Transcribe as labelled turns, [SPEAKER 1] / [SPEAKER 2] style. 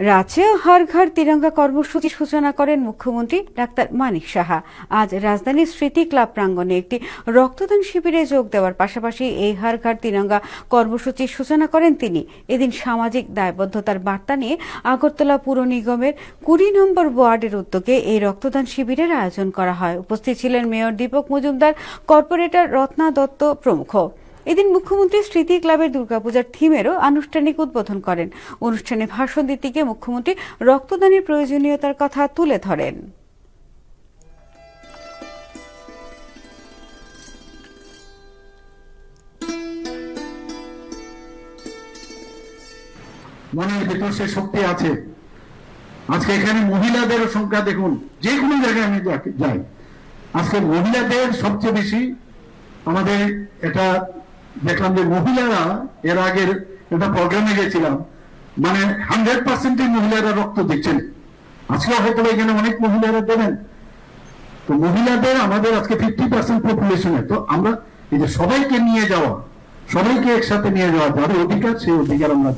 [SPEAKER 1] রাজ্যেও হর ঘর তিরঙ্গা কর্মসূচি সূচনা করেন মুখ্যমন্ত্রী ডাক্তার মানিক সাহা। আজ রাজধানীর স্মৃতি ক্লাব প্রাঙ্গণে একটি রক্তদান শিবিরে যোগ দেওয়ার পাশাপাশি এই হর ঘর তিরঙ্গা কর্মসূচির সূচনা করেন তিনি। এদিন সামাজিক দায়বদ্ধতার বার্তা নিয়ে আগরতলা পুর নিগমের 20 নম্বর ওয়ার্ডের উদ্যোগে এই রক্তদান শিবিরের আয়োজন করা হয়। উপস্থিত ছিলেন মেয়র দীপক মজুমদার, কর্পোরেটর রত্না দত্ত প্রমুখ। এদিন মুখ্যমন্ত্রী স্মৃতি ক্লাবের দুর্গাপূজার থিমেরও আনুষ্ঠানিক উদ্বোধন করেন। অনুষ্ঠানে ভাষণ দিতে গিয়ে মুখ্যমন্ত্রী রক্তদানের প্রয়োজনীয়তার কথা তুলে ধরেন।
[SPEAKER 2] মনের ভিতর সে শক্তি আছে। আজকে এখানে মহিলাদের সংখ্যা দেখুন, যে কোনো জায়গায় আমি যাই, আজকে মহিলাদের সবচেয়ে বেশি। আমাদের এটা দেখলাম যে মহিলারা, এর আগের একটা প্রোগ্রামে গেছিলাম, মানে 100% মহিলারা রক্ত দিচ্ছেন। আজকে হয়তো এখানে অনেক মহিলারা দেবেন। তো মহিলাদের আমাদের আজকে 50% পপুলেশনে, তো আমরা এই যে সবাইকে নিয়ে যাওয়া, সবাইকে একসাথে নিয়ে যাওয়া, যাদের অধিকার সেই অধিকার আমরা দেব।